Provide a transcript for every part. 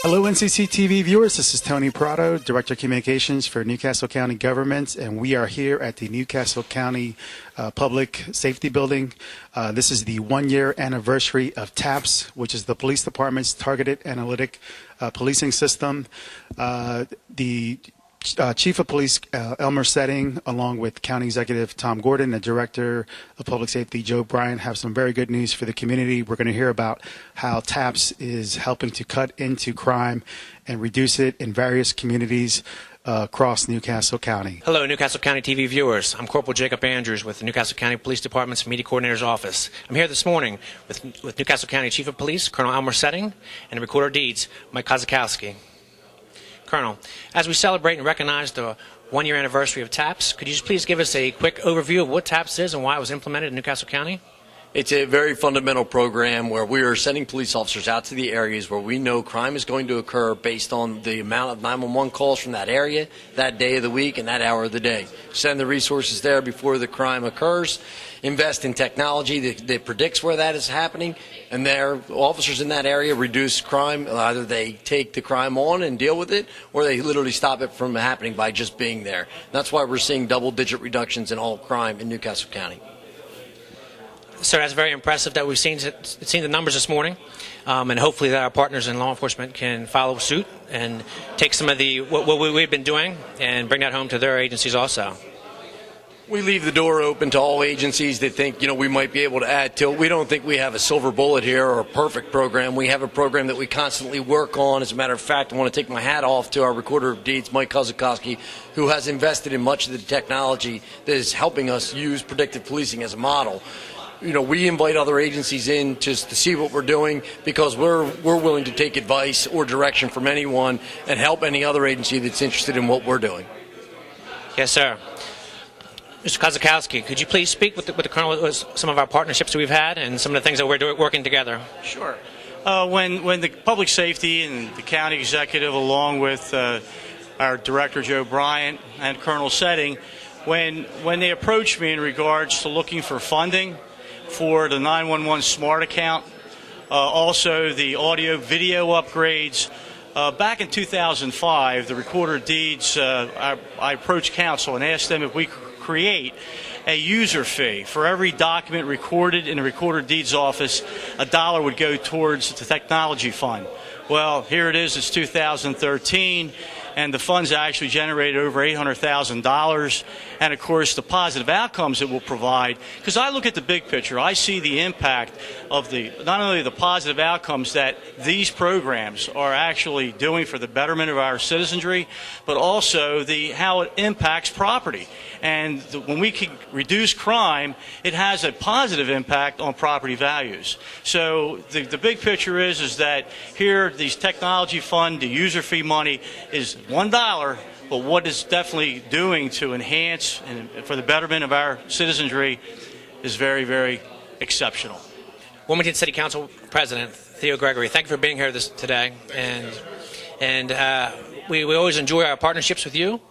Hello, NCCTV viewers. This is Tony Prado, Director of Communications for Newcastle County Government, and we are here at the Newcastle County Public Safety Building. This is the one-year anniversary of TAPS, which is the Police Department's Targeted Analytic Policing System. The Chief of Police Elmer Setting, along with County Executive Tom Gordon, and Director of Public Safety Joe Bryant, have some very good news for the community. We're going to hear about how TAPS is helping to cut into crime and reduce it in various communities across Newcastle County. Hello, Newcastle County TV viewers. I'm Corporal Jacob Andrews with the Newcastle County Police Department's Media Coordinator's Office. I'm here this morning with Newcastle County Chief of Police, Colonel Elmer Setting, and Recorder of Deeds, Mike Kosikowsk. Colonel, as we celebrate and recognize the one-year anniversary of TAPS, could you just please give us a quick overview of what TAPS is and why it was implemented in Newcastle County? It's a very fundamental program where we are sending police officers out to the areas where we know crime is going to occur based on the amount of 911 calls from that area, that day of the week, and that hour of the day. Send the resources there before the crime occurs. Invest in technology that predicts where that is happening, and their officers in that area reduce crime. Either they take the crime on and deal with it, or they literally stop it from happening by just being there. That's why we're seeing double-digit reductions in all crime in Newcastle County. Sir, that's very impressive that we've seen the numbers this morning, and hopefully that our partners in law enforcement can follow suit and take some of what we've been doing and bring that home to their agencies also. We leave the door open to all agencies that think, we might be able to add to it. We don't think we have a silver bullet here or a perfect program. We have a program that we constantly work on. As a matter of fact, I want to take my hat off to our Recorder of Deeds, Mike Kosikowsk, who has invested in much of the technology that is helping us use predictive policing as a model. We invite other agencies in just to see what we're doing because we're willing to take advice or direction from anyone and help any other agency that's interested in what we're doing. Yes, sir. Mr. Kosikowsk, could you please speak with the Colonel with some of our partnerships that we've had and some of the things that we're working together? Sure. When the public safety and the county executive, along with our director Joe Bryant and Colonel Setting, when they approached me in regards to looking for funding for the 911 smart account, also the audio video upgrades. Back in 2005, the Recorder of Deeds, I approached council and asked them if we could create a user fee. For every document recorded in the Recorder of Deeds office, $1 would go towards the technology fund. Well, here it is, it's 2013, and the funds actually generated over $800,000. And, of course, the positive outcomes it will provide. Because I look at the big picture. I see the impact of not only the positive outcomes that these programs are actually doing for the betterment of our citizenry, but also how it impacts property. And when we can reduce crime, it has a positive impact on property values. So the big picture is that here, these technology fund, the user fee money is $1, but what it's definitely doing to enhance and for the betterment of our citizenry is very, very exceptional. Wilmington City Council President Theo Gregory, thank you for being here today. And we always enjoy our partnerships with you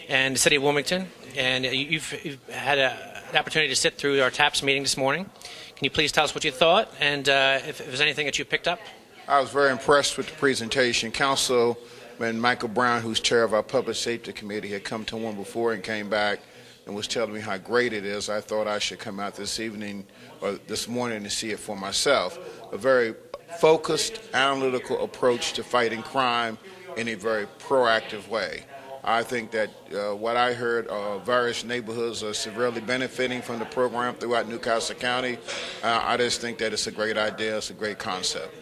and the City of Wilmington. And you've had an opportunity to sit through our TAPS meeting this morning. Can you please tell us what you thought and if there's anything that you picked up? I was very impressed with the presentation. Councilman Mike Brown, who's chair of our Public Safety Committee, had come to one before and came back and was telling me how great it is. I thought I should come out this morning to see it for myself. A very focused, analytical approach to fighting crime in a very proactive way. I think that what I heard, various neighborhoods are severely benefiting from the program throughout Newcastle County. I just think that it's a great idea. It's a great concept.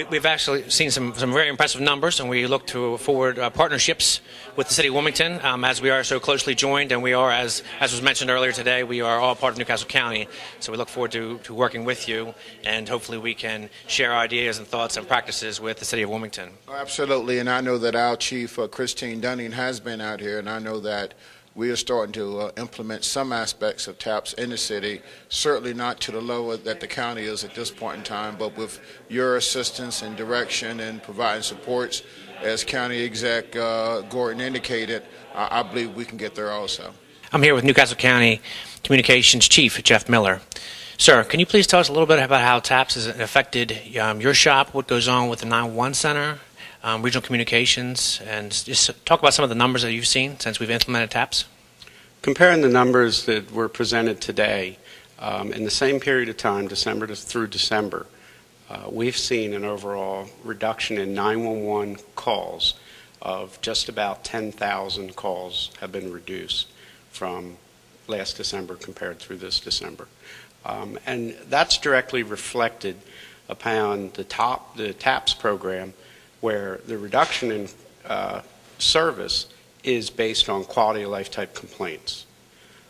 We've actually seen some very impressive numbers, and we look to forward partnerships with the City of Wilmington as we are so closely joined, and we are, as was mentioned earlier today, we are all part of Newcastle County. So we look forward to working with you, and hopefully we can share ideas and thoughts and practices with the City of Wilmington. Absolutely, and I know that our Chief, Christine Dunning, has been out here, and I know that we are starting to implement some aspects of TAPS in the city, certainly not to the level that the county is at this point in time, but with your assistance and direction and providing supports, as County Exec Gordon indicated, I believe we can get there also. I'm here with Newcastle County Communications Chief Jeff Miller. Sir, can you please tell us a little bit about how TAPS has affected your shop, what goes on with the 911 center, regional communications, and just talk about some of the numbers that you've seen since we've implemented TAPS. Comparing the numbers that were presented today, in the same period of time, December through December, we've seen an overall reduction in 911 calls of just about 10,000 calls have been reduced from last December compared through this December. And that's directly reflected upon the TAPS program, where the reduction in service is based on quality of life type complaints.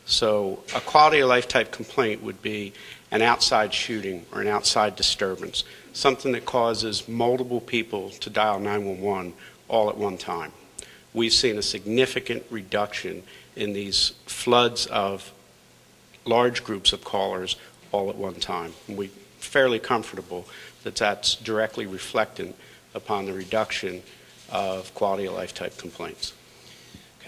So a quality of life type complaint would be an outside shooting or an outside disturbance, something that causes multiple people to dial 911 all at one time. We've seen a significant reduction in these floods of large groups of callers all at one time. And we're fairly comfortable that that's directly reflected upon the reduction of quality of life type complaints.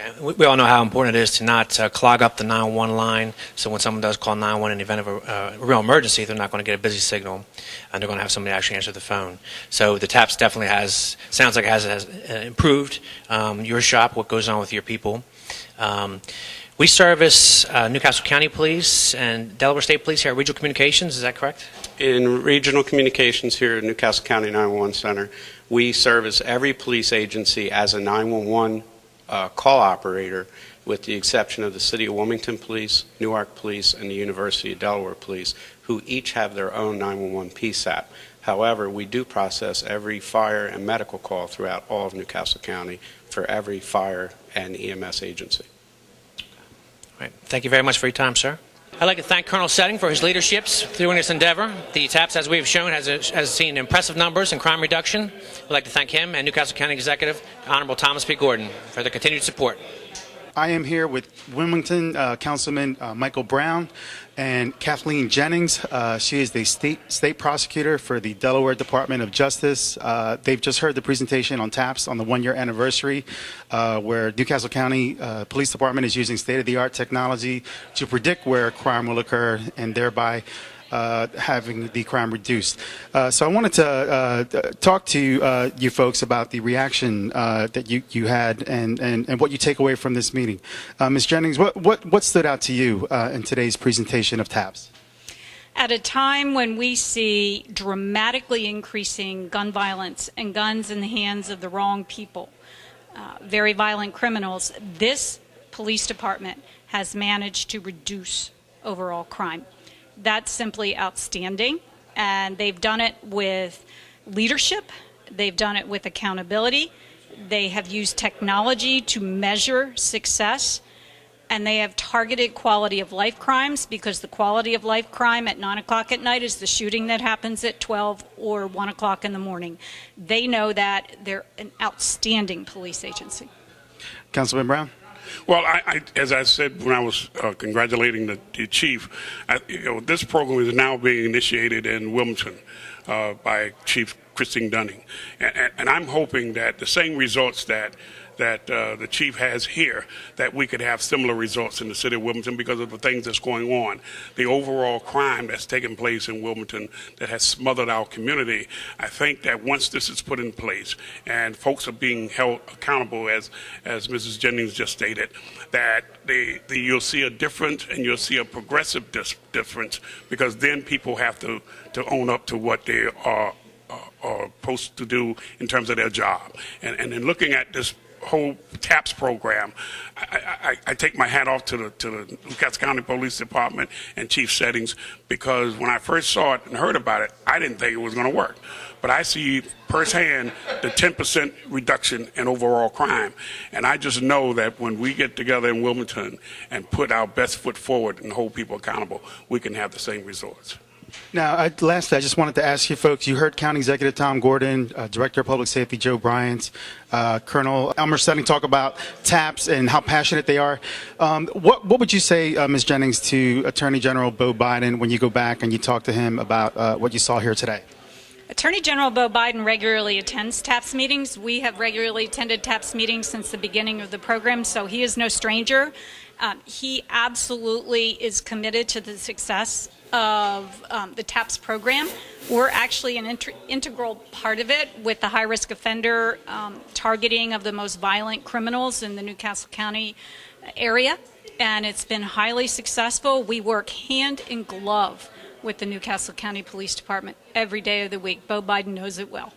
Okay. We all know how important it is to not clog up the 911 line, so when someone does call 911 in the event of a real emergency, they're not going to get a busy signal, and they're going to have somebody actually answer the phone. So the TAPS definitely sounds like it has improved your shop, what goes on with your people. We service Newcastle County Police and Delaware State Police here at Regional Communications, is that correct? In Regional Communications here at Newcastle County 911 Center, we service every police agency as a 911 call operator, with the exception of the City of Wilmington Police, Newark Police, and the University of Delaware Police, who each have their own 911 PSAP. However, we do process every fire and medical call throughout all of Newcastle County for every fire and EMS agency. All right. Thank you very much for your time, sir. I'd like to thank Colonel Setting for his leadership through this endeavor. The TAPS, as we have shown, has seen impressive numbers in crime reduction. I'd like to thank him and Newcastle County Executive Honorable Thomas P. Gordon for their continued support. I am here with Wilmington Councilman Michael Brown and Kathleen Jennings. She is the state prosecutor for the Delaware Department of Justice. They've just heard the presentation on TAPS on the one-year anniversary, where Newcastle County Police Department is using state-of-the-art technology to predict where crime will occur and thereby having the crime reduced. So I wanted to talk to you folks about the reaction that you had and what you take away from this meeting. Ms. Jennings, what stood out to you in today's presentation of TAPS? At a time when we see dramatically increasing gun violence and guns in the hands of the wrong people, very violent criminals, this police department has managed to reduce overall crime. That's simply outstanding, and they've done it with leadership, they've done it with accountability, they have used technology to measure success, and they have targeted quality of life crimes, because the quality of life crime at 9 o'clock at night is the shooting that happens at 12 or 1 o'clock in the morning. They know that. They're an outstanding police agency. Councilman Brown? Well, as I said when I was congratulating the chief, this program is now being initiated in Wilmington by Chief Christine Dunning, and I'm hoping that the same results that the chief has here, that we could have similar results in the city of Wilmington because of the things that's going on. The overall crime that's taking place in Wilmington that has smothered our community, I think that once this is put in place and folks are being held accountable, as Mrs. Jennings just stated, that you'll see a difference and you'll see a progressive difference, because then people have to own up to what they are supposed to do in terms of their job. And in looking at this whole TAPS program, I take my hat off to the Newcastle County Police Department and Chief Settings, because when I first saw it and heard about it, I didn't think it was going to work. But I see firsthand the 10% reduction in overall crime. And I just know that when we get together in Wilmington and put our best foot forward and hold people accountable, we can have the same results. Now, lastly, I just wanted to ask you folks, you heard County Executive Tom Gordon, Director of Public Safety Joe Bryant, Colonel Elmer Setting talk about TAPS and how passionate they are. What would you say, Ms. Jennings, to Attorney General Beau Biden when you go back and you talk to him about what you saw here today? Attorney General Beau Biden regularly attends TAPS meetings. We have regularly attended TAPS meetings since the beginning of the program, so he is no stranger. He absolutely is committed to the success of the TAPS program. We're actually an integral part of it with the high-risk offender targeting of the most violent criminals in the Newcastle County area, and it's been highly successful. We work hand in glove with the Newcastle County Police Department every day of the week. Bo Biden knows it well.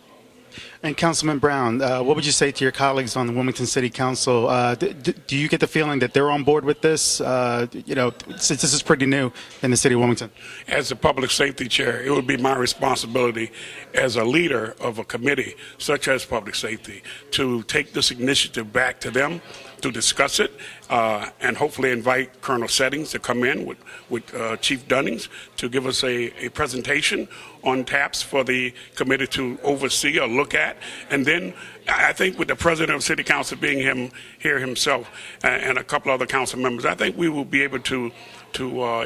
And Councilman Brown, what would you say to your colleagues on the Wilmington City Council? Do you get the feeling that they're on board with this? Since this is pretty new in the city of Wilmington. As the public safety chair, it would be my responsibility as a leader of a committee such as public safety to take this initiative back to them, to discuss it, and hopefully invite Colonel Settings to come in with Chief Jennings to give us a presentation on TAPS for the committee to oversee or look at. And then I think with the president of City Council being here himself and a couple other council members, I think we will be able to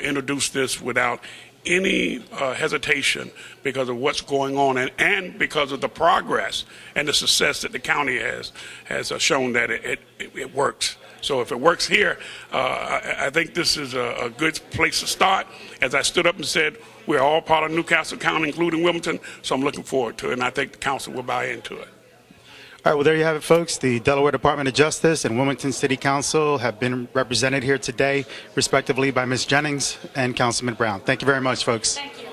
introduce this without any hesitation because of what's going on and because of the progress and the success that the county has shown that it works. So if it works here, I think this is a good place to start. As I stood up and said, we're all part of Newcastle County, including Wilmington, so I'm looking forward to it, and I think the council will buy into it. All right, well, there you have it, folks. The Delaware Department of Justice and Wilmington City Council have been represented here today, respectively, by Ms. Jennings and Councilman Brown. Thank you very much, folks. Thank you.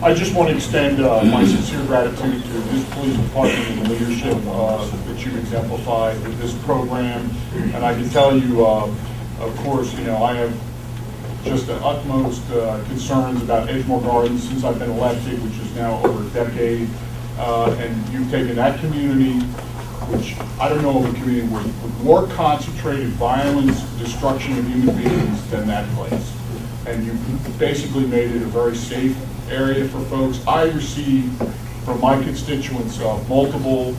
I just want to extend my sincere gratitude to this police department and the leadership that you exemplified with this program. And I can tell you, of course, I have just the utmost concerns about Edgemore Gardens since I've been elected, which is now over a decade. And you've taken that community, which I don't know of a community with more concentrated violence, destruction of human beings than that place. And you've basically made it a very safe area for folks. I receive from my constituents multiple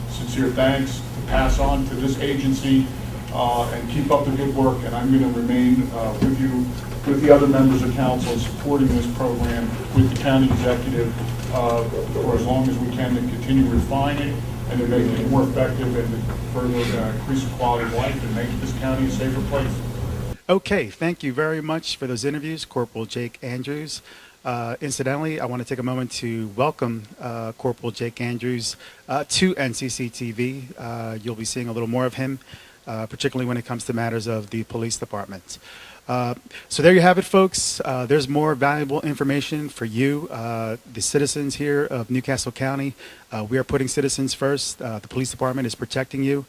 sincere thanks to pass on to this agency and keep up the good work. And I'm going to remain with you, with the other members of council, supporting this program with the county executive for as long as we can to continue to refine it and to make it more effective and to further increase the quality of life and make this county a safer place. Okay, thank you very much for those interviews, Corporal Jake Andrews. Incidentally, I want to take a moment to welcome Corporal Jake Andrews to NCCTV. You'll be seeing a little more of him, particularly when it comes to matters of the police department. So there you have it, folks. There's more valuable information for you, the citizens here of Newcastle County. We are putting citizens first. The police department is protecting you.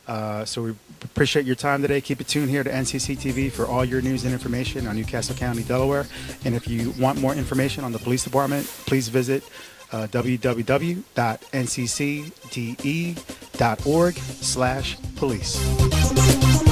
So we appreciate your time today. Keep it tuned here to NCCTV for all your news and information on Newcastle County, Delaware. And if you want more information on the police department, please visit www.nccde.org/police.